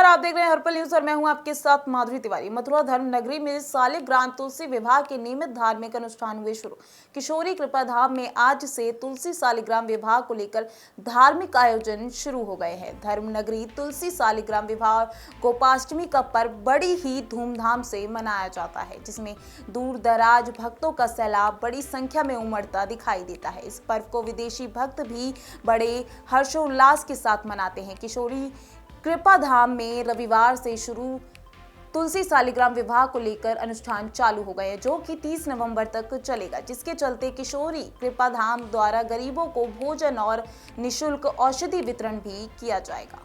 आप देख रहे हैं हर्पल न्यूज और मैं हूं आपके साथ माधुरी तिवारी। मथुरा धर्म नगरी में शालिग्राम तुलसी विवाह के नियमित धार्मिक अनुष्ठान हुए शुरू। किशोरी कृपा धाम में आज से तुलसी शालिग्राम विवाह को लेकर धार्मिक आयोजन शुरू हो गए हैं। धर्म नगरी तुलसी शालिग्राम विवाह गोपाष्टमी का पर्व बड़ी ही धूमधाम से मनाया जाता है, जिसमें दूर दराज भक्तों का सैलाब बड़ी संख्या में उमड़ता दिखाई देता है। इस पर्व को विदेशी भक्त भी बड़े हर्षोल्लास के साथ मनाते हैं। किशोरी कृपा धाम में रविवार से शुरू तुलसी शालिग्राम विवाह को लेकर अनुष्ठान चालू हो गए हैं, जो कि 30 नवंबर तक चलेगा, जिसके चलते किशोरी कृपा धाम द्वारा गरीबों को भोजन और निःशुल्क औषधि वितरण भी किया जाएगा।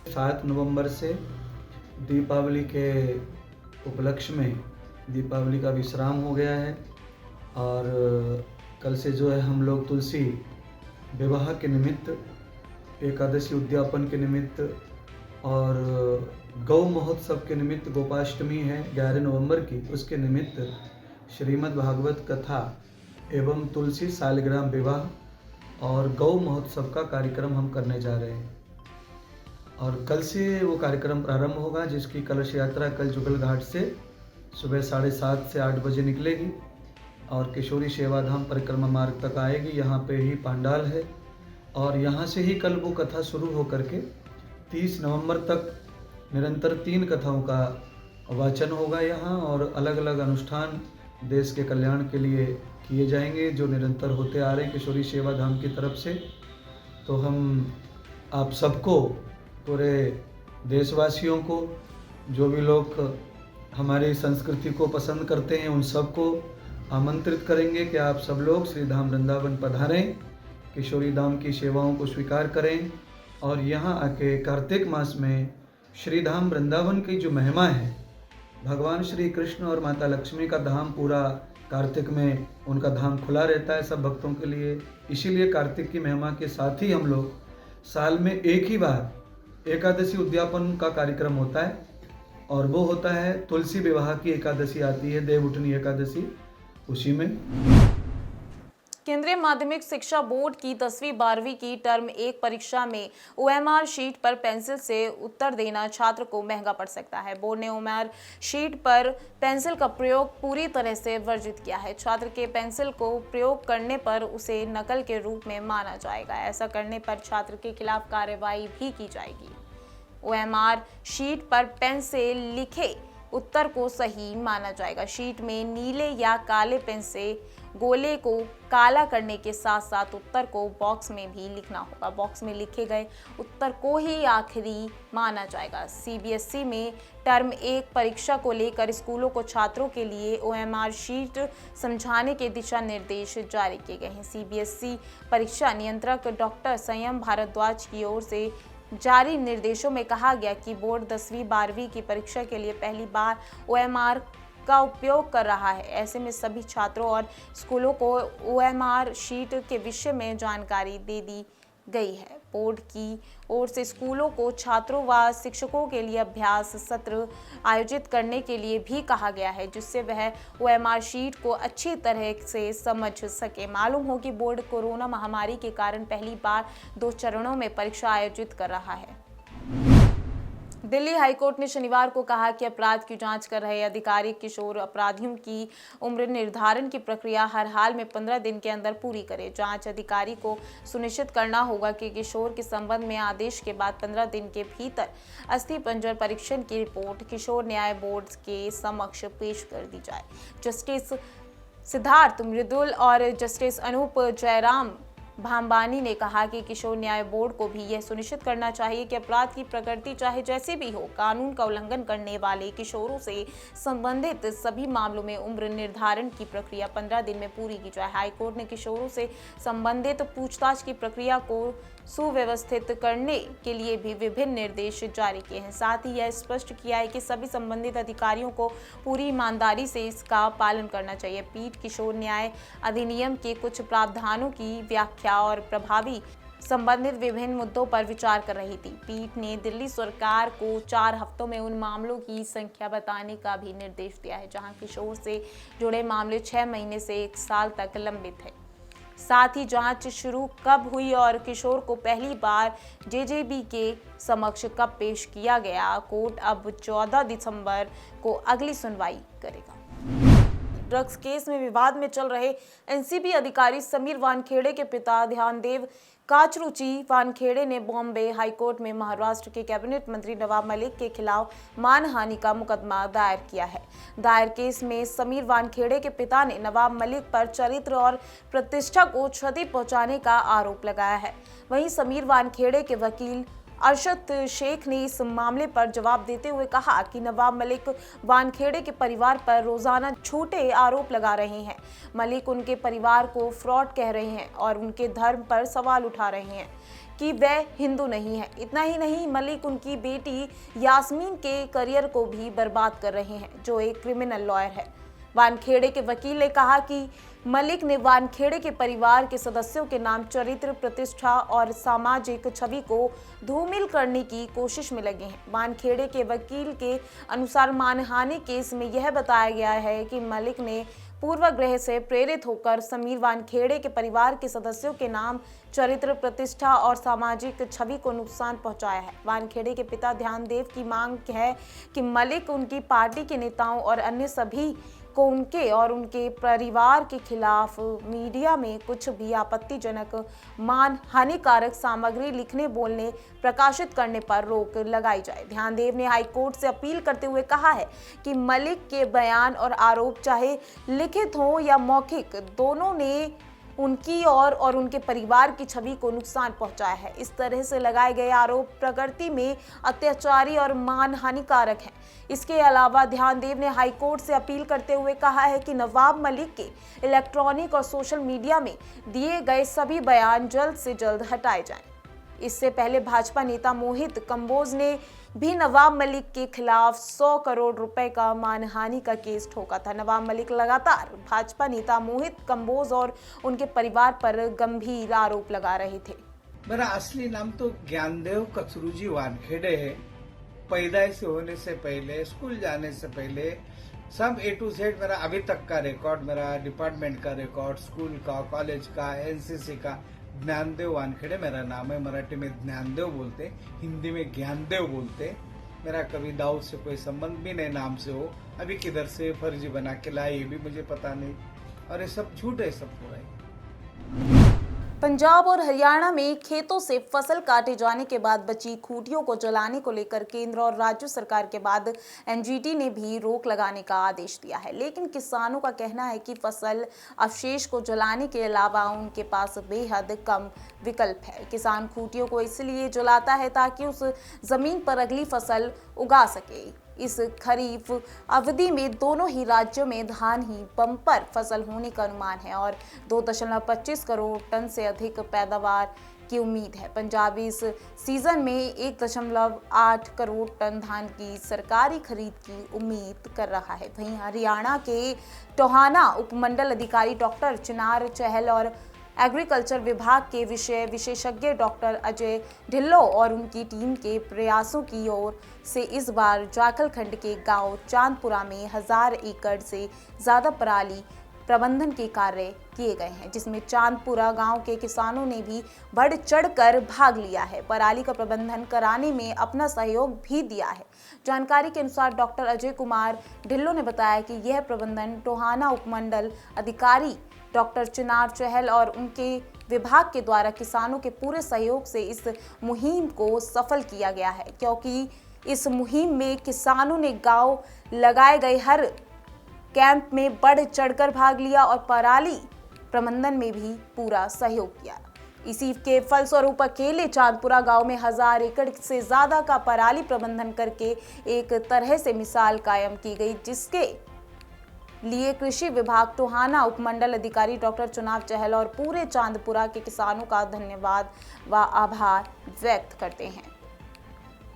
7 नवंबर से दीपावली के उपलक्ष्य में दीपावली का विश्राम हो गया है और कल से जो है हम लोग तुलसी विवाह के निमित्त, एकादशी उद्यापन के निमित्त और गौ महोत्सव के निमित्त, गोपाष्टमी है 11 नवंबर की, उसके निमित्त श्रीमद् भागवत कथा एवं तुलसी शालिग्राम विवाह और गौ महोत्सव का कार्यक्रम हम करने जा रहे हैं। और कल से वो कार्यक्रम प्रारंभ होगा, जिसकी कलश यात्रा कल जुगल घाट से सुबह 7:30 से 8 बजे निकलेगी और किशोरी सेवाधाम परिक्रमा मार्ग तक आएगी। यहाँ पे ही पंडाल है और यहाँ से ही कल वो कथा शुरू होकर के 30 नवंबर तक निरंतर 3 कथाओं का वाचन होगा यहाँ, और अलग अलग अनुष्ठान देश के कल्याण के लिए किए जाएंगे जो निरंतर होते आ रहे हैं किशोरी सेवाधाम की तरफ से। तो हम आप सबको, पूरे देशवासियों को, जो भी लोग हमारी संस्कृति को पसंद करते हैं, उन सबको आमंत्रित करेंगे कि आप सब लोग श्री धाम वृंदावन पधारें, किशोरी धाम की सेवाओं को स्वीकार करें और यहाँ आके कार्तिक मास में श्री धाम वृंदावन की जो महिमा है, भगवान श्री कृष्ण और माता लक्ष्मी का धाम पूरा कार्तिक में उनका धाम खुला रहता है सब भक्तों के लिए। इसीलिए कार्तिक की महिमा के साथ ही हम लोग साल में एक ही बार एकादशी उद्यापन का कार्यक्रम होता है, और वो होता है तुलसी विवाह की एकादशी आती है, देवउठनी एकादशी, उसी में। केंद्रीय माध्यमिक शिक्षा बोर्ड की 10वीं 12वीं की टर्म 1 परीक्षा में ओएमआर शीट पर पेंसिल से उत्तर देना छात्र को महंगा पड़ सकता है। बोर्ड ने ओएमआर शीट पर पेंसिल का प्रयोग पूरी तरह से वर्जित किया है। छात्र के पेंसिल को प्रयोग करने पर उसे नकल के रूप में माना जाएगा। ऐसा करने पर छात्र के खिलाफ कार्रवाई भी की जाएगी। ओएमआर शीट पर पेन से लिखे उत्तर को सही माना जाएगा। शीट में नीले या काले पेन से गोले को काला करने के साथ साथ उत्तर को बॉक्स में भी लिखना होगा। बॉक्स में लिखे गए उत्तर को ही आखिरी माना जाएगा। सीबीएसई में टर्म 1 परीक्षा को लेकर स्कूलों को छात्रों के लिए ओएमआर शीट समझाने के दिशा निर्देश जारी किए गए हैं। सीबीएसई परीक्षा नियंत्रक डॉक्टर संयम भारद्वाज की ओर से जारी निर्देशों में कहा गया कि बोर्ड 10वीं 12वीं की परीक्षा के लिए पहली बार ओएमआर का उपयोग कर रहा है। ऐसे में सभी छात्रों और स्कूलों को ओएमआर शीट के विषय में जानकारी दे दी गई है। बोर्ड की ओर से स्कूलों को छात्रों व शिक्षकों के लिए अभ्यास सत्र आयोजित करने के लिए भी कहा गया है, जिससे वह ओएमआर शीट को अच्छी तरह से समझ सके। मालूम हो कि बोर्ड कोरोना महामारी के कारण पहली बार 2 चरणों में परीक्षा आयोजित कर रहा है। दिल्ली हाईकोर्ट ने शनिवार को कहा कि अपराध की जांच कर रहे अधिकारी किशोर अपराधियों की उम्र निर्धारण की प्रक्रिया हर हाल में 15 दिन के अंदर पूरी करें। जांच अधिकारी को सुनिश्चित करना होगा कि किशोर के संबंध में आदेश के बाद 15 दिन के भीतर अस्थिपंजर परीक्षण की रिपोर्ट किशोर न्याय बोर्ड के समक्ष पेश कर दी जाए। जस्टिस सिद्धार्थ मृदुल और जस्टिस अनूप जयराम भांबानी ने कहा कि किशोर न्याय बोर्ड को भी यह सुनिश्चित करना चाहिए कि अपराध की प्रकृति चाहे जैसी भी हो, कानून का उल्लंघन करने वाले किशोरों से संबंधित सभी मामलों में उम्र निर्धारण की प्रक्रिया 15 दिन में पूरी की जाए। हाईकोर्ट ने किशोरों से संबंधित पूछताछ की प्रक्रिया को सुव्यवस्थित करने के लिए भी विभिन्न निर्देश जारी किए हैं। साथ ही यह स्पष्ट किया है कि सभी संबंधित अधिकारियों को पूरी ईमानदारी से इसका पालन करना चाहिए। पीठ किशोर न्याय अधिनियम के कुछ प्रावधानों की व्याख्या और प्रभावी संबंधित विभिन्न मुद्दों पर विचार कर रही थी। पीठ ने दिल्ली सरकार को 4 हफ्तों में उन मामलों की संख्या बताने का भी निर्देश दिया है जहां किशोर से जुड़े मामले 6 महीने से 1 साल तक लंबित है। साथ ही जांच शुरू कब हुई और किशोर को पहली बार जेजेबी के समक्ष कब पेश किया गया, कोर्ट अब 14 दिसंबर को अगली सुनवाई करेगा। ड्रग्स केस में विवाद में चल रहे एनसीबी अधिकारी समीर वानखेड़े के पिता ध्यानदेव काचरुची वानखेड़े ने बॉम्बे हाईकोर्ट में महाराष्ट्र के कैबिनेट मंत्री नवाब मलिक के खिलाफ मानहानि का मुकदमा दायर किया है। दायर केस में समीर वानखेड़े के पिता ने नवाब मलिक पर चरित्र और प्रतिष्ठा को क्षति पहुंचाने का आरोप लगाया है। वहीं समीर वानखेड़े के वकील अरशद शेख ने इस मामले पर जवाब देते हुए कहा कि नवाब मलिक वानखेड़े के परिवार पर रोजाना झूठे आरोप लगा रहे हैं। मलिक उनके परिवार को फ्रॉड कह रहे हैं और उनके धर्म पर सवाल उठा रहे हैं कि वह हिंदू नहीं है। इतना ही नहीं, मलिक उनकी बेटी यास्मीन के करियर को भी बर्बाद कर रहे हैं, जो एक क्रिमिनल लॉयर है। वानखेड़े के वकील ने कहा कि मलिक ने वानखेड़े के परिवार के सदस्यों के नाम चरित्र, प्रतिष्ठा और सामाजिक छवि को धूमिल करने की कोशिश में लगे हैं। वानखेड़े के वकील के अनुसार मानहानि केस में यह बताया गया है कि मलिक ने पूर्वाग्रह से प्रेरित होकर समीर वानखेड़े के परिवार के सदस्यों के नाम, चरित्र, प्रतिष्ठा और सामाजिक छवि को नुकसान पहुंचाया है। वानखेड़े के पिता ध्यानदेव की मांग है कि मलिक, उनकी पार्टी के नेताओं और अन्य सभी को उनके और उनके परिवार के खिलाफ मीडिया में कुछ भी आपत्तिजनक, मान हानिकारक सामग्री लिखने, बोलने, प्रकाशित करने पर रोक लगाई जाए। ध्यानदेव ने हाईकोर्ट से अपील करते हुए कहा है कि मलिक के बयान और आरोप चाहे लिखित हो या मौखिक, दोनों ने उनकी और उनके परिवार की छवि को नुकसान पहुंचाया है। इस तरह से लगाए गए आरोप प्रकृति में अत्याचारी और मान हानिकारक हैं। इसके अलावा ध्यानदेव ने हाईकोर्ट से अपील करते हुए कहा है कि नवाब मलिक के इलेक्ट्रॉनिक और सोशल मीडिया में दिए गए सभी बयान जल्द से जल्द हटाए जाएं। इससे पहले भाजपा नेता मोहित कंबोज ने भी नवाब मलिक के खिलाफ 100 करोड़ रुपए का मानहानि का केस ठोका था। नवाब मलिक लगातार भाजपा नेता मोहित कंबोज और उनके परिवार पर गंभीर आरोप लगा रहे थे। मेरा असली नाम तो ज्ञानदेव कचरूजी वानखेड़े है। पैदाइश होने से पहले, स्कूल जाने से पहले सब A to Z मेरा अभी तक का रिकॉर्ड, मेरा डिपार्टमेंट का रिकॉर्ड, स्कूल का, कॉलेज का, एनसीसी का, ज्ञानदेव वानखेड़े मेरा नाम है। मराठी में ज्ञानदेव बोलते, हिंदी में ज्ञानदेव बोलते। मेरा कभी दाऊद से कोई संबंध भी नहीं नाम से हो। अभी किधर से फर्जी बना के लाए ये भी मुझे पता नहीं, और ये सब झूठ है, सब पूरा है। पंजाब और हरियाणा में खेतों से फसल काटे जाने के बाद बची खूंटियों को जलाने को लेकर केंद्र और राज्य सरकार के बाद एनजीटी ने भी रोक लगाने का आदेश दिया है। लेकिन किसानों का कहना है कि फसल अवशेष को जलाने के अलावा उनके पास बेहद कम विकल्प है। किसान खूंटियों को इसलिए जलाता है ताकि उस जमीन पर अगली फसल उगा सके। इस खरीफ अवधि में दोनों ही राज्यों में धान ही बम्पर फसल होने का अनुमान है और 2.25 करोड़ टन से अधिक पैदावार की उम्मीद है। पंजाब इस सीजन में 1.8 करोड़ टन धान की सरकारी खरीद की उम्मीद कर रहा है। वहीं हरियाणा के टोहाना उपमंडल अधिकारी डॉक्टर चिनार चहल और एग्रीकल्चर विभाग के विशेषज्ञ डॉक्टर अजय ढिल्लो और उनकी टीम के प्रयासों की ओर से इस बार जाखल खंड के गांव चांदपुरा में 1000 एकड़ से ज़्यादा पराली प्रबंधन के कार्य किए गए हैं, जिसमें चांदपुरा गांव के किसानों ने भी बढ़ चढ़कर भाग लिया है। पराली का प्रबंधन कराने में अपना सहयोग भी दिया है। जानकारी के अनुसार डॉक्टर अजय कुमार ढिल्लो ने बताया कि यह प्रबंधन टोहाना उपमंडल अधिकारी डॉक्टर चिनार चहल और उनके विभाग के द्वारा किसानों के पूरे सहयोग से इस मुहिम को सफल किया गया है, क्योंकि इस मुहिम में किसानों ने गांव लगाए गए हर कैंप में बढ़ चढ़कर भाग लिया और पराली प्रबंधन में भी पूरा सहयोग किया। इसी के फलस्वरूप अकेले चांदपुरा गांव में 1000 एकड़ से ज्यादा का पराली प्रबंधन करके एक तरह से मिसाल कायम की गई, जिसके लिए कृषि विभाग टोहाना उपमंडल अधिकारी डॉक्टर चुनाव चहल और पूरे चांदपुरा के किसानों का धन्यवाद व आभार व्यक्त करते हैं।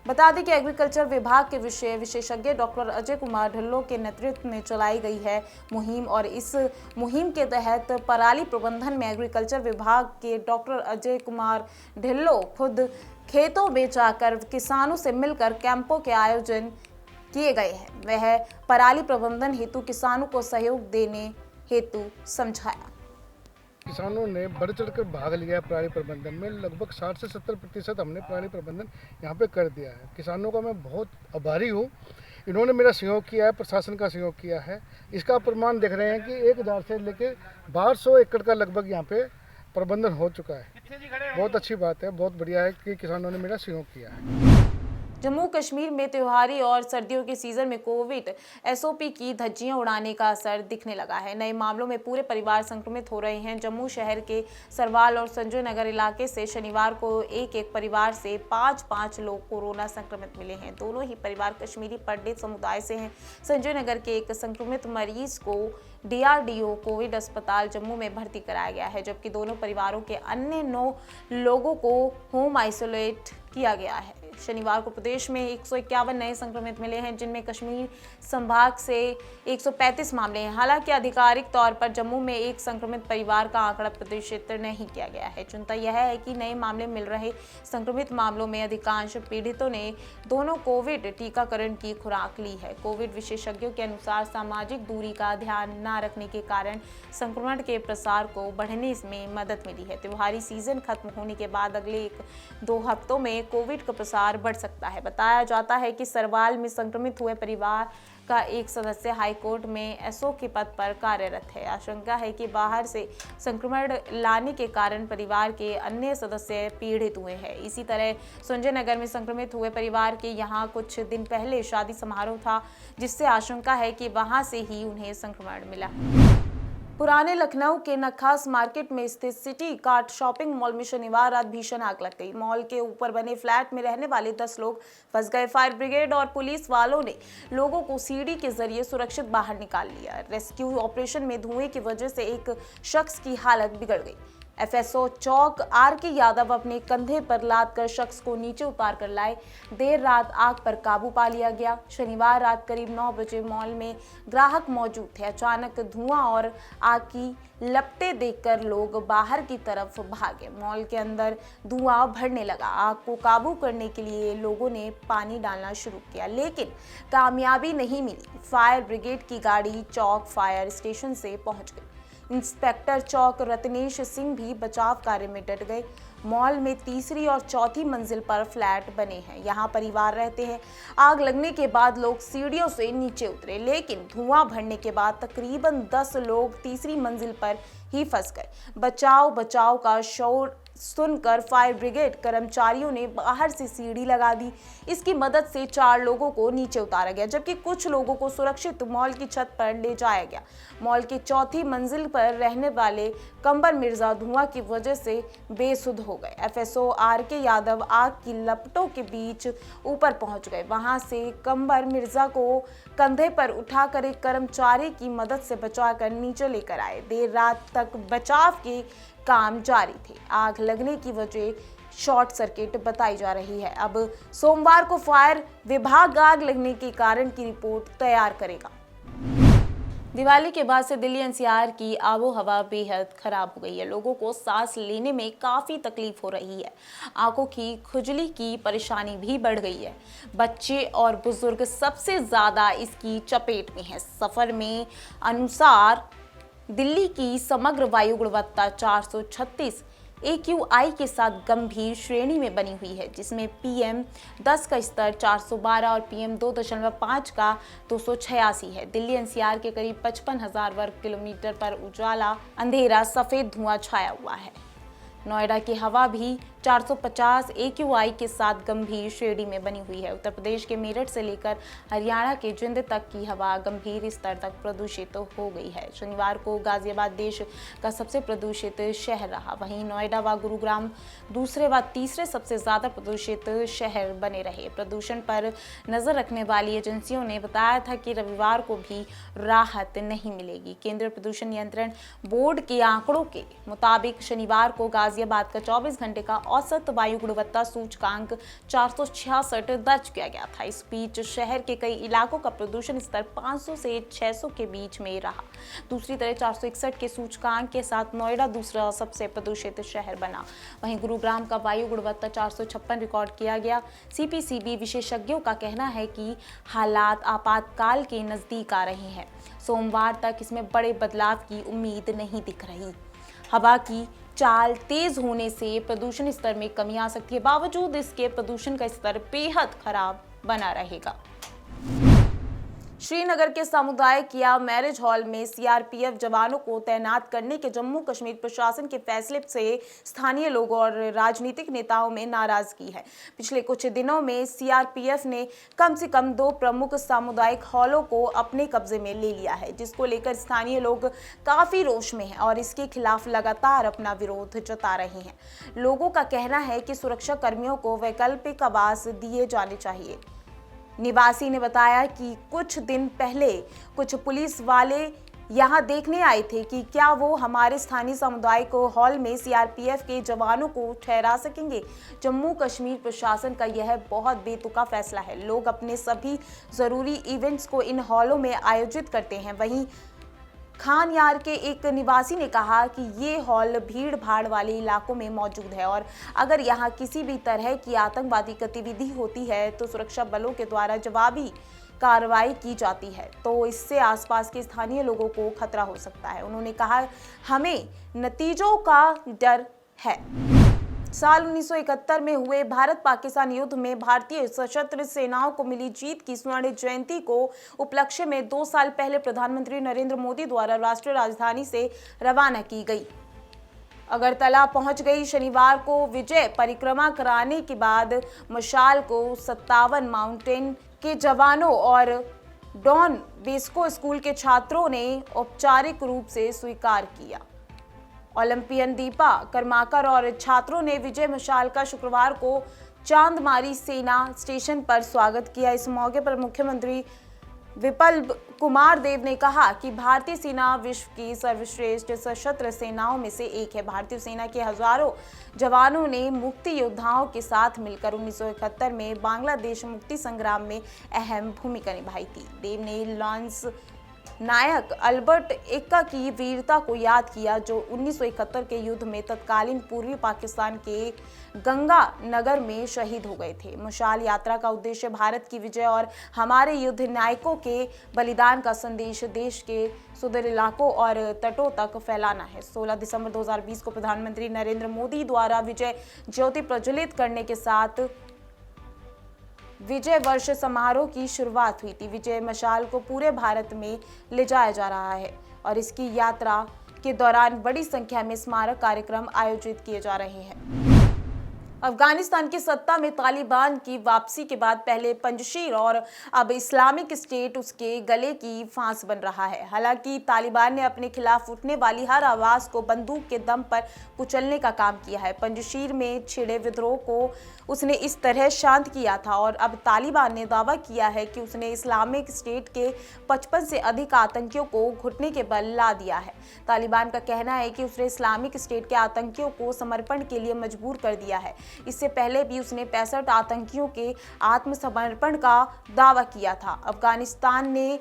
बता दें कि एग्रीकल्चर विभाग के विशेषज्ञ डॉक्टर अजय कुमार ढिल्लो के नेतृत्व में चलाई गई है मुहिम, और इस मुहिम के तहत पराली प्रबंधन में एग्रीकल्चर विभाग के डॉक्टर अजय कुमार ढिल्लो खुद खेतों में जाकर किसानों से मिलकर कैंपों के आयोजन किए गए हैं। वह पराली प्रबंधन हेतु किसानों को सहयोग देने हेतु समझाया। किसानों ने बढ़ चढ़कर भाग लिया है पराली प्रबंधन में। लगभग 60 से 70% हमने पराली प्रबंधन यहाँ पे कर दिया है। किसानों का मैं बहुत आभारी हूँ। इन्होंने मेरा सहयोग किया है, प्रशासन का सहयोग किया है। इसका प्रमाण देख रहे हैं कि 1000 से लेकर 1200 एकड़ का लगभग यहाँ पे प्रबंधन हो चुका है। बहुत अच्छी बात है, बहुत बढ़िया है कि किसानों ने मेरा सहयोग किया है। जम्मू कश्मीर में त्योहारी और सर्दियों के सीजन में कोविड एसओपी की धज्जियां उड़ाने का असर दिखने लगा है। नए मामलों में पूरे परिवार संक्रमित हो रहे हैं। जम्मू शहर के सरवाल और संजय नगर इलाके से शनिवार को एक परिवार से 5 लोग कोरोना संक्रमित मिले हैं। दोनों ही परिवार कश्मीरी पंडित समुदाय से हैं। संजय नगर के एक संक्रमित मरीज को DRDO कोविड अस्पताल जम्मू में भर्ती कराया गया है, जबकि दोनों परिवारों के अन्य 9 लोगों को होम आइसोलेट किया गया है। शनिवार को प्रदेश में 151 नए संक्रमित मिले हैं, जिनमें कश्मीर संभाग से 135 मामले हैं। हालांकि आधिकारिक तौर पर जम्मू में एक संक्रमित परिवार का आंकड़ा प्रदर्शित नहीं किया गया है। चिंता यह है कि नए मामले मिल रहे संक्रमित मामलों में अधिकांश पीड़ितों ने दोनों कोविड टीकाकरण की खुराक ली है। कोविड विशेषज्ञों के अनुसार सामाजिक दूरी का ध्यान न रखने के कारण संक्रमण के प्रसार को बढ़ने में मदद मिली है। त्योहारी सीजन खत्म होने के बाद अगले 1-2 हफ्तों में कोविड का प्रसार बढ़ सकता है। बताया जाता है कि सरवाल में संक्रमित हुए परिवार का एक सदस्य हाईकोर्ट में एसओ के पद पर कार्यरत है। आशंका है कि बाहर से संक्रमण लाने के कारण परिवार के अन्य सदस्य पीड़ित हुए हैं। इसी तरह संजय नगर में संक्रमित हुए परिवार के यहाँ कुछ दिन पहले शादी समारोह था, जिससे आशंका है कि वहां से ही उन्हें संक्रमण मिला। पुराने लखनऊ के नखास मार्केट में स्थित सिटी कार्ट शॉपिंग मॉल में शनिवार रात भीषण आग लग गई। मॉल के ऊपर बने फ्लैट में रहने वाले 10 लोग फंस गए। फायर ब्रिगेड और पुलिस वालों ने लोगों को सीढ़ी के जरिए सुरक्षित बाहर निकाल लिया। रेस्क्यू ऑपरेशन में धुएं की वजह से एक शख्स की हालत बिगड़ गई। FSO चौक RK यादव अपने कंधे पर लाद कर शख्स को नीचे उतार कर लाए। देर रात आग पर काबू पा लिया गया। शनिवार रात करीब 9 बजे मॉल में ग्राहक मौजूद थे। अचानक धुआं और आग की लपटें देखकर लोग बाहर की तरफ भागे। मॉल के अंदर धुआं भरने लगा। आग को काबू करने के लिए लोगों ने पानी डालना शुरू किया, लेकिन कामयाबी नहीं मिली। फायर ब्रिगेड की गाड़ी चौक फायर स्टेशन से पहुंच गई। इंस्पेक्टर चौक रत्नेश सिंह भी बचाव कार्य में डट गए। मॉल में तीसरी और चौथी मंजिल पर फ्लैट बने हैं। यहाँ परिवार रहते हैं। आग लगने के बाद लोग सीढ़ियों से नीचे उतरे, लेकिन धुआं भरने के बाद तकरीबन 10 लोग तीसरी मंजिल पर ही फंस गए। बचाव का शोर सुनकर फायर ब्रिगेड कर्मचारियों ने बाहर से सीढ़ी लगा दी। इसकी मदद से 4 लोगों को नीचे उतारा गया, जबकि कुछ लोगों को सुरक्षित मॉल की छत पर ले जाया गया। मॉल की चौथी मंजिल पर रहने वाले कंबर मिर्जा धुआं की वजह से बेसुध हो गए। FSO RK यादव आग की लपटों के बीच ऊपर पहुंच गए। वहां से कंबर मिर्जा को कंधे पर उठाकर एक कर्मचारी की मदद से बचाकर नीचे लेकर आए। देर रात तक बचाव के काम जारी थे। आग लगने की वजह शॉर्ट सर्किट बताई जा रही है। अब सोमवार को फायर विभाग आग लगने के कारण की रिपोर्ट तैयार करेगा। दिवाली के बाद से दिल्ली NCR की आबोहवा बेहद खराब हो गई है। लोगों को सांस लेने में काफ़ी तकलीफ हो रही है। आंखों की खुजली की परेशानी भी बढ़ गई है। बच्चे और बुजुर्ग सबसे ज़्यादा इसकी चपेट में हैं। सफ़र में अनुसार दिल्ली की समग्र वायु गुणवत्ता 436 AQI के साथ गंभीर श्रेणी में बनी हुई है, जिसमें PM10 का स्तर 412 और PM 2.5 का 286 है। दिल्ली NCR के करीब 55,000 वर्ग किलोमीटर पर उजाला अंधेरा सफ़ेद धुआं छाया हुआ है। नोएडा की हवा भी 450 AQI के साथ गंभीर श्रेणी में बनी हुई है। उत्तर प्रदेश के मेरठ से लेकर हरियाणा के जिंद तक की हवा गंभीर स्तर तक प्रदूषित हो गई है। शनिवार को गाजियाबाद देश का सबसे प्रदूषित शहर रहा। वहीं नोएडा व गुरुग्राम दूसरे व तीसरे सबसे ज़्यादा प्रदूषित शहर बने रहे। प्रदूषण पर नज़र रखने वाली एजेंसियों ने बताया था कि रविवार को भी राहत नहीं मिलेगी। केंद्रीय प्रदूषण नियंत्रण बोर्ड के आंकड़ों के मुताबिक शनिवार को गाजियाबाद का 24 घंटे का औसत वायु गुणवत्ता सूचकांक 466 दर्ज किया गया था। इस बीच शहर के कई इलाकों का प्रदूषण स्तर 500 से 600 के बीच में रहा। दूसरी तरफ 461 के सूचकांक के साथ नोएडा दूसरा सबसे प्रदूषित शहर बना। वहीं गुरुग्राम का वायु गुणवत्ता 456 रिकॉर्ड किया गया। CPCB विशेषज्ञों का कहना है कि हालात आपातकाल के नजदीक आ रहे हैं। सोमवार तक इसमें बड़े बदलाव की उम्मीद नहीं दिख रही। हवा की चाल तेज होने से प्रदूषण स्तर में कमी आ सकती है। बावजूद इसके प्रदूषण का स्तर बेहद खराब बना रहेगा। श्रीनगर के सामुदायिक या मैरिज हॉल में सीआरपीएफ जवानों को तैनात करने के जम्मू कश्मीर प्रशासन के फैसले से स्थानीय लोगों और राजनीतिक नेताओं में नाराजगी है। पिछले कुछ दिनों में सीआरपीएफ ने कम से कम 2 प्रमुख सामुदायिक हॉलों को अपने कब्जे में ले लिया है, जिसको लेकर स्थानीय लोग काफी रोष में हैं और इसके खिलाफ लगातार अपना विरोध जता रहे हैं। लोगों का कहना है कि सुरक्षा कर्मियों को वैकल्पिक आवास दिए जाने चाहिए। निवासी ने बताया कि कुछ दिन पहले कुछ पुलिस वाले यहां देखने आए थे कि क्या वो हमारे स्थानीय सामुदायिक हॉल में सीआरपीएफ के जवानों को ठहरा सकेंगे। जम्मू कश्मीर प्रशासन का यह बहुत बेतुका फैसला है। लोग अपने सभी जरूरी इवेंट्स को इन हॉलों में आयोजित करते हैं। वहीं खान यार के एक निवासी ने कहा कि ये हॉल भीड़ भाड़ वाले इलाकों में मौजूद है और अगर यहाँ किसी भी तरह की आतंकवादी गतिविधि होती है तो सुरक्षा बलों के द्वारा जवाबी कार्रवाई की जाती है, तो इससे आसपास के स्थानीय लोगों को खतरा हो सकता है। उन्होंने कहा, हमें नतीजों का डर है। साल 1971 में हुए भारत पाकिस्तान युद्ध में भारतीय सशस्त्र सेनाओं को मिली जीत की स्वर्ण जयंती को उपलक्ष्य में 2 साल पहले प्रधानमंत्री नरेंद्र मोदी द्वारा राष्ट्रीय राजधानी से रवाना की गई अगरतला पहुंच गई। शनिवार को विजय परिक्रमा कराने के बाद मशाल को 57 माउंटेन के जवानों और डॉन बेस्को स्कूल के छात्रों ने औपचारिक रूप से स्वीकार किया। ओलंपियन दीपा कर्माकर और छात्रों ने विजय मशाल का शुक्रवार को चांदमारी सेना स्टेशन पर स्वागत किया। इस मौके पर मुख्यमंत्री विप्लव कुमार देव ने कहा कि भारतीय सेना विश्व की सर्वश्रेष्ठ सशस्त्र सेनाओं में से एक है। भारतीय सेना के हजारों जवानों ने मुक्ति योद्धाओं के साथ मिलकर 1971 में बांग्लादेश मुक्ति संग्राम में अहम भूमिका निभाई थी। देव ने लॉन्स नायक अल्बर्ट एक्का की वीरता को याद किया, जो 1971 के युद्ध में तत्कालीन पूर्वी पाकिस्तान के गंगा नगर में शहीद हो गए थे। मशाल यात्रा का उद्देश्य भारत की विजय और हमारे युद्ध नायकों के बलिदान का संदेश देश के सुदूर इलाकों और तटों तक फैलाना है। 16 दिसंबर 2020 को प्रधानमंत्री नरेंद्र मोदी द्वारा विजय ज्योति प्रज्वलित करने के साथ विजय वर्ष समारोह की शुरुआत हुई थी। विजय मशाल को पूरे भारत में ले जाया जा रहा है और इसकी यात्रा के दौरान बड़ी संख्या में स्मारक कार्यक्रम आयोजित किए जा रहे हैं। अफगानिस्तान की सत्ता में तालिबान की वापसी के बाद पहले पंजशीर और अब इस्लामिक स्टेट उसके गले की फांस बन रहा है। हालांकि तालिबान ने अपने खिलाफ उठने वाली हर आवाज को बंदूक के दम पर कुचलने का काम किया है। पंजशीर में छिड़े विद्रोह को उसने इस तरह शांत किया था और अब तालिबान ने दावा किया है कि उसने इस्लामिक स्टेट के 55 से अधिक आतंकियों को घुटने के बल ला दिया है। तालिबान का कहना है कि उसने इस्लामिक स्टेट के आतंकियों को समर्पण के लिए मजबूर कर दिया है। इससे पहले भी उसने 65 आतंकियों के आत्मसमर्पण का दावा किया था। अफगानिस्तान ने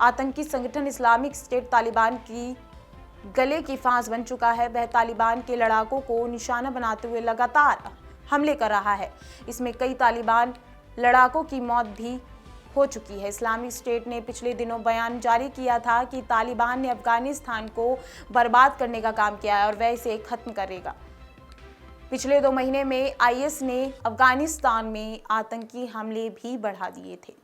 आतंकी संगठन इस्लामिक स्टेट तालिबान की गले की फांस बन चुका है। वह तालिबान के लड़ाकों को निशाना बनाते हुए लगातार हमले कर रहा है। इसमें कई तालिबान लड़ाकों की मौत भी हो चुकी है। इस्लामिक स्टेट ने पिछले दिनों बयान जारी किया था कि तालिबान ने अफगानिस्तान को बर्बाद करने का काम किया है और वह इसे खत्म करेगा। पिछले 2 महीने में आईएस ने अफगानिस्तान में आतंकी हमले भी बढ़ा दिए थे।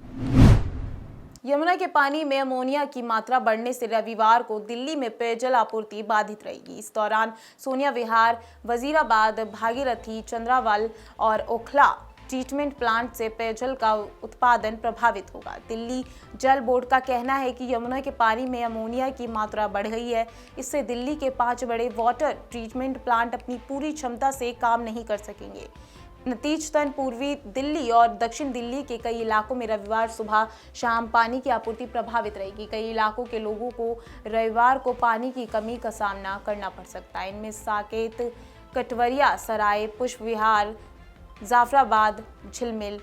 यमुना के पानी में अमोनिया की मात्रा बढ़ने से रविवार को दिल्ली में पेयजल आपूर्ति बाधित रहेगी। इस दौरान सोनिया विहार, वजीराबाद, भागीरथी, चंद्रावल और ओखला ट्रीटमेंट प्लांट से पेयजल का उत्पादन प्रभावित होगा। दिल्ली जल बोर्ड का कहना है कि यमुना के पानी में अमोनिया की मात्रा बढ़ गई है। इससे दिल्ली के 5 बड़े वाटर ट्रीटमेंट प्लांट अपनी पूरी क्षमता से काम नहीं कर सकेंगे। नतीजतन पूर्वी दिल्ली और दक्षिण दिल्ली के कई इलाकों में रविवार सुबह शाम पानी की आपूर्ति प्रभावित रहेगी। कई इलाकों के लोगों को रविवार को पानी की कमी का सामना करना पड़ सकता है। इनमें साकेत, कटवरिया सराय, पुष्प विहार, जाफराबाद, झिलमिल,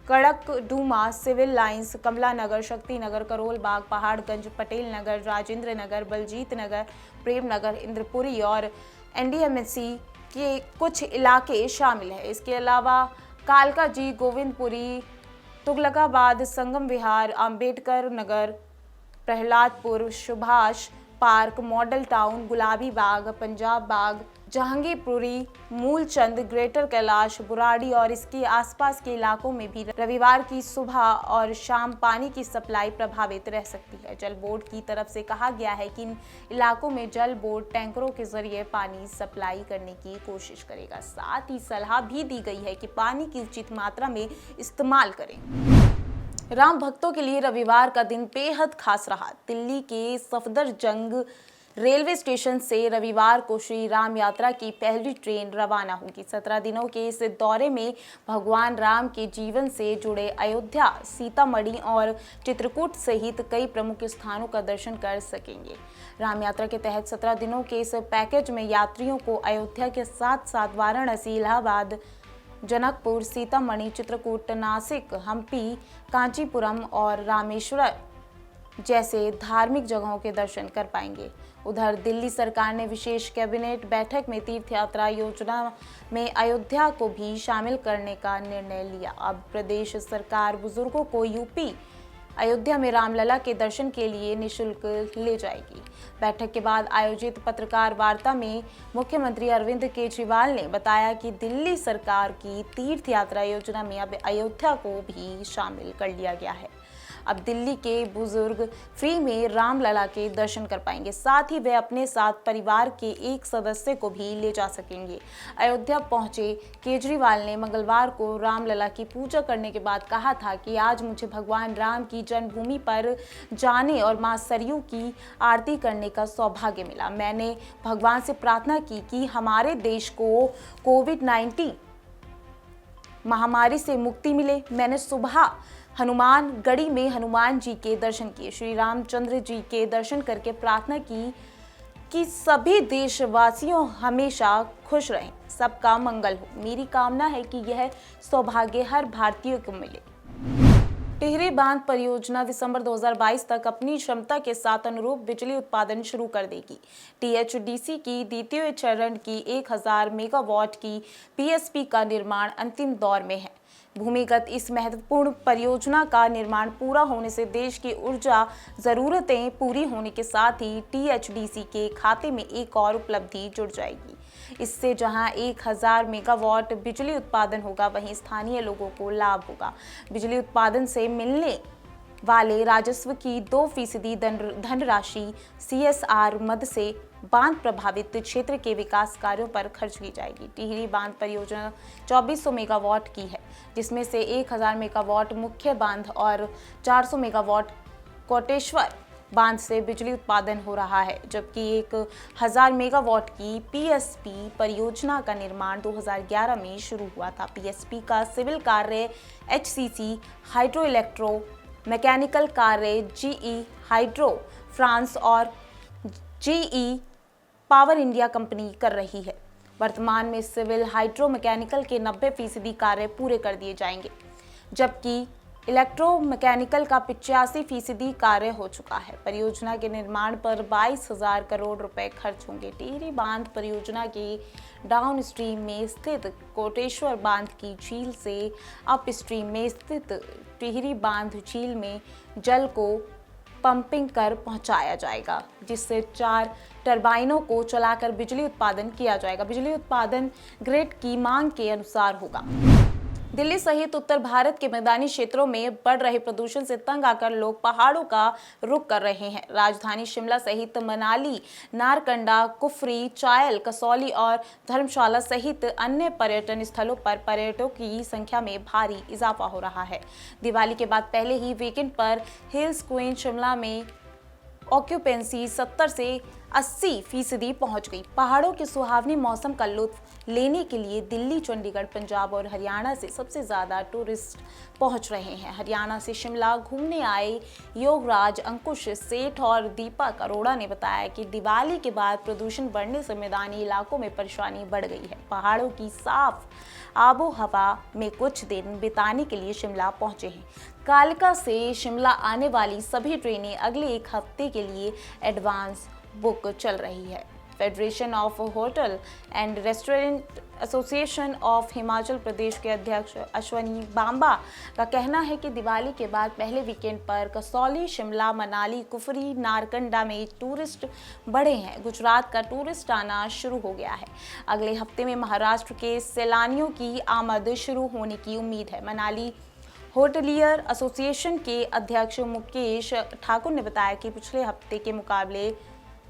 कड़कडूमा, सिविल लाइंस, कमला नगर, शक्ति नगर, करोल बाग, पहाड़गंज, पटेल नगर, राजेंद्र नगर, बलजीत नगर, प्रेम नगर, इंद्रपुरी और एनडीएमसी के कुछ इलाके शामिल हैं। इसके अलावा Kalkaji, Govindpuri, Tughlakabad, Sangam Vihar, Ambedkar Nagar, Prahladpur, Subhash Park, Model Town, Gulabi Bagh, Punjab Bagh, Jahangirpuri, Moolchand, Greater Kailash, Burari और इसके आसपास के इलाकों में भी रविवार की सुबह और शाम पानी की सप्लाई प्रभावित रह सकती है। जल बोर्ड की तरफ से कहा गया है कि इन इलाकों में जल बोर्ड टैंकरों के जरिए पानी सप्लाई करने की कोशिश करेगा। साथ ही सलाह भी दी गई है कि पानी की उचित मात्रा में इस्तेमाल करें। राम भक्तों के लिए रविवार का दिन बेहद खास रहा। दिल्ली के सफदरजंग रेलवे स्टेशन से रविवार को श्री राम यात्रा की पहली ट्रेन रवाना होगी। 17 दिनों के इस दौरे में भगवान राम के जीवन से जुड़े अयोध्या, सीतामढ़ी और चित्रकूट सहित कई प्रमुख स्थानों का दर्शन कर सकेंगे। राम यात्रा के तहत 17 दिनों के इस पैकेज में यात्रियों को अयोध्या के साथ साथ वाराणसी, इलाहाबाद, जनकपुर, सीतामढ़ी, चित्रकूट, नासिक, हम्पी, कांचीपुरम और रामेश्वर जैसे धार्मिक जगहों के दर्शन कर पाएंगे। उधर दिल्ली सरकार ने विशेष कैबिनेट बैठक में तीर्थ यात्रा योजना में अयोध्या को भी शामिल करने का निर्णय लिया। अब प्रदेश सरकार बुजुर्गों को यूपी अयोध्या में रामलला के दर्शन के लिए निःशुल्क ले जाएगी। बैठक के बाद आयोजित पत्रकार वार्ता में मुख्यमंत्री अरविंद केजरीवाल ने बताया कि दिल्ली सरकार की तीर्थ यात्रा योजना में अब अयोध्या को भी शामिल कर लिया गया है। अब दिल्ली के बुजुर्ग फ्री में रामलला के दर्शन कर पाएंगे। साथ ही वे अपने साथ परिवार के एक सदस्य को भी ले जा सकेंगे। अयोध्या पहुंचे केजरीवाल ने मंगलवार को रामलला की पूजा करने के बाद कहा था कि आज मुझे भगवान राम की जन्मभूमि पर जाने और मां सरयू की आरती करने का सौभाग्य मिला। मैंने भगवान से प्रार्थना की कि हमारे देश को कोविड-19 महामारी से मुक्ति मिले। मैंने सुबह हनुमान गढ़ी में हनुमान जी के दर्शन किए, श्री रामचंद्र जी के दर्शन करके प्रार्थना की कि सभी देशवासियों हमेशा खुश रहें, सबका मंगल हो। मेरी कामना है कि यह सौभाग्य हर भारतीय को मिले। टिहरी बांध परियोजना दिसंबर 2022 तक अपनी क्षमता के साथ अनुरूप बिजली उत्पादन शुरू कर देगी। टीएचडीसी की द्वितीय चरण की 1000 मेगावाट की पीएसपी का निर्माण अंतिम दौर में है। भूमिगत इस महत्वपूर्ण परियोजना का निर्माण पूरा होने से देश की ऊर्जा जरूरतें पूरी होने के साथ ही टीएचडीसी के खाते में एक और उपलब्धि जुड़ जाएगी। इससे जहां 1000 मेगावाट बिजली उत्पादन होगा, वहीं स्थानीय लोगों को लाभ होगा। बिजली उत्पादन से मिलने वाले राजस्व की 2% धनराशि सीएसआर मद से बांध प्रभावित क्षेत्र के विकास कार्यों पर खर्च की जाएगी। टिहरी बांध परियोजना 2400 मेगावाट की है, जिसमें से 1000 मेगावाट मुख्य बांध और 400 मेगावाट कोटेश्वर बांध से बिजली उत्पादन हो रहा है, जबकि 1000 मेगावाट की पीएसपी परियोजना का निर्माण 2011 में शुरू हुआ था। पीएसपी का सिविल कार्य एचसीसी, हाइड्रो इलेक्ट्रो मैकेनिकल कार्य जीई हाइड्रो फ्रांस और जीई पावर इंडिया कंपनी कर रही है। वर्तमान में सिविल हाइड्रो मैकेनिकल के 90% कार्य पूरे कर दिए जाएंगे, जबकि इलेक्ट्रोमैकेनिकल का 85% कार्य हो चुका है। परियोजना के निर्माण पर 22,000 करोड़ रुपए खर्च होंगे। टिहरी बांध परियोजना के डाउन स्ट्रीम में स्थित कोटेश्वर बांध की झील से अप स्ट्रीम में स्थित टिहरी बांध झील में जल को पंपिंग कर पहुंचाया जाएगा, जिससे 4 टरबाइनों को चलाकर बिजली उत्पादन किया जाएगा। बिजली उत्पादन ग्रिड की मांग के अनुसार होगा। दिल्ली सहित उत्तर भारत के मैदानी क्षेत्रों में बढ़ रहे प्रदूषण से तंग आकर लोग पहाड़ों का रुख कर रहे हैं। राजधानी शिमला सहित मनाली, नारकंडा, कुफरी, चायल, कसौली और धर्मशाला सहित अन्य पर्यटन स्थलों पर पर्यटकों की संख्या में भारी इजाफा हो रहा है। दिवाली के बाद पहले ही वीकेंड पर हिल्स क्वीन शिमला में ऑक्यूपेंसी 70 से 80% पहुंच गई। पहाड़ों के सुहावनी मौसम का लुत्फ लेने के लिए दिल्ली, चंडीगढ़, पंजाब और हरियाणा से सबसे ज्यादा टूरिस्ट पहुंच रहे हैं। हरियाणा से शिमला घूमने आए योगराज, अंकुश सेठ और दीपक अरोड़ा ने बताया कि दिवाली के बाद प्रदूषण बढ़ने से मैदानी इलाकों में परेशानी बढ़ गई है। पहाड़ों की साफ आबो हवा में कुछ दिन बिताने के लिए शिमला पहुंचे हैं। कालका से शिमला आने वाली सभी ट्रेनें अगले 1 हफ्ते के लिए एडवांस बुक चल रही है। Federation of hotel and restaurant association of Himachal Pradesh के अध्यक्ष अश्वनी बांबा का कहना है कि दिवाली के बाद पहले वीकेंड पर कसौली, शिमला, मनाली, कुफरी, नारकंडा में टूरिस्ट बढ़े हैं। गुजरात का टूरिस्ट आना शुरू हो गया है। अगले हफ्ते में महाराष्ट्र के सैलानियों की आमद शुरू होने की उम्मीद है। मनाली होटलियर एसोसिएशन के अध्यक्ष मुकेश ठाकुर ने बताया कि पिछले हफ्ते के मुकाबले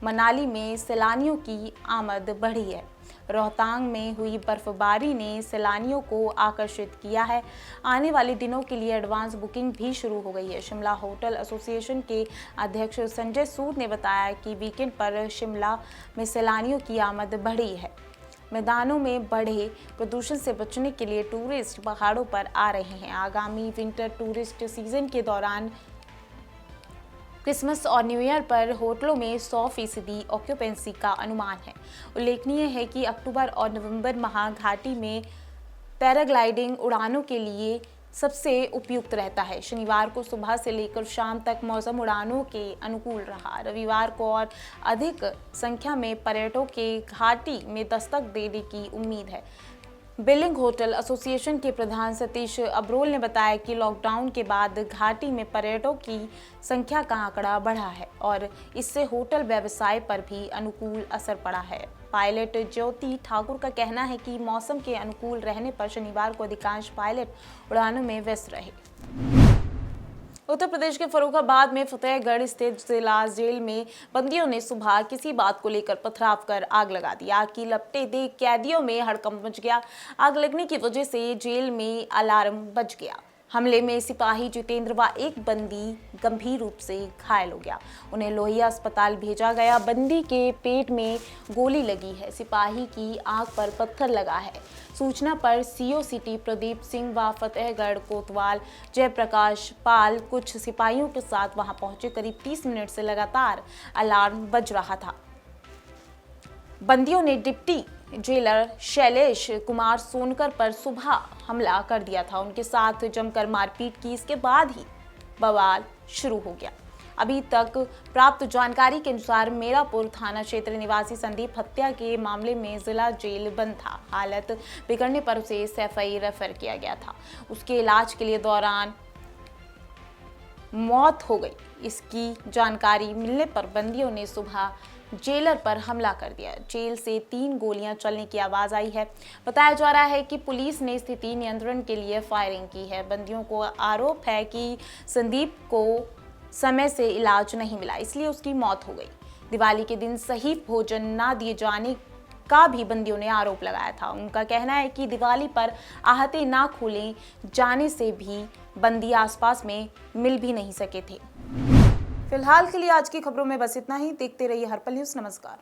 मनाली में सैलानियों की आमद बढ़ी है। रोहतांग में हुई बर्फबारी ने सैलानियों को आकर्षित किया है। आने वाले दिनों के लिए एडवांस बुकिंग भी शुरू हो गई है। शिमला होटल एसोसिएशन के अध्यक्ष संजय सूद ने बताया कि वीकेंड पर शिमला में सैलानियों की आमद बढ़ी है। मैदानों में बढ़े प्रदूषण से बचने के लिए टूरिस्ट पहाड़ों पर आ रहे हैं। आगामी विंटर टूरिस्ट सीजन के दौरान क्रिसमस और न्यू ईयर पर होटलों में 100% ऑक्यूपेंसी का अनुमान है। उल्लेखनीय है कि अक्टूबर और नवंबर माह घाटी में पैराग्लाइडिंग उड़ानों के लिए सबसे उपयुक्त रहता है। शनिवार को सुबह से लेकर शाम तक मौसम उड़ानों के अनुकूल रहा। रविवार को और अधिक संख्या में पर्यटकों के घाटी में दस्तक देने की उम्मीद है। बिलिंग होटल एसोसिएशन के प्रधान सतीश अब्रोल ने बताया कि लॉकडाउन के बाद घाटी में पर्यटकों की संख्या का आंकड़ा बढ़ा है और इससे होटल व्यवसाय पर भी अनुकूल असर पड़ा है। पायलट ज्योति ठाकुर का कहना है कि मौसम के अनुकूल रहने पर शनिवार को अधिकांश पायलट उड़ानों में व्यस्त रहे। उत्तर प्रदेश के फर्रुखाबाद में फतेहगढ़ स्थित जिला जेल में बंदियों ने सुबह किसी बात को लेकर पथराव कर आग लगा दी। आग की लपटें देख कैदियों में हड़कंप मच गया। आग लगने की वजह से जेल में अलार्म बज गया। हमले में सिपाही जितेंद्र व एक बंदी गंभीर रूप से घायल हो गया। उन्हें लोहिया अस्पताल भेजा गया। बंदी के पेट में गोली लगी है। सिपाही की आंख पर पत्थर लगा है। सूचना पर सीओ सिटी प्रदीप सिंह व फतेहगढ़ कोतवाल जयप्रकाश पाल कुछ सिपाहियों के साथ वहां पहुंचे। करीब 30 मिनट से लगातार अलार्म बज रहा था। बंदियों ने डिप्टी जेलर शैलेश कुमार सोनकर पर सुबह हमला कर दिया था। उनके साथ जमकर मारपीट की। इसके बाद ही बवाल शुरू हो गया। अभी तक प्राप्त जानकारी के अनुसार मेरापुर थाना क्षेत्र निवासी संदीप हत्या के मामले में जिला जेल बंद था। हालत बिगड़ने पर उसे सैफई रेफर किया गया था। उसके इलाज के लिए दौरान मौत हो गई। इसकी जानकारी मिलने पर बंदियों ने सुबह जेलर पर हमला कर दिया। जेल से 3 गोलियां चलने की आवाज आई है। बताया जा रहा है कि पुलिस ने स्थिति नियंत्रण के लिए फायरिंग की है। बंदियों को आरोप है कि संदीप को समय से इलाज नहीं मिला, इसलिए उसकी मौत हो गई। दिवाली के दिन सही भोजन ना दिए जाने का भी बंदियों ने आरोप लगाया था। उनका कहना है कि दिवाली पर आहते ना खोले जाने से भी बंदी आसपास में मिल भी नहीं सके थे। फिलहाल के लिए आज की खबरों में बस इतना ही। देखते रहिए हर्पल न्यूज़। नमस्कार।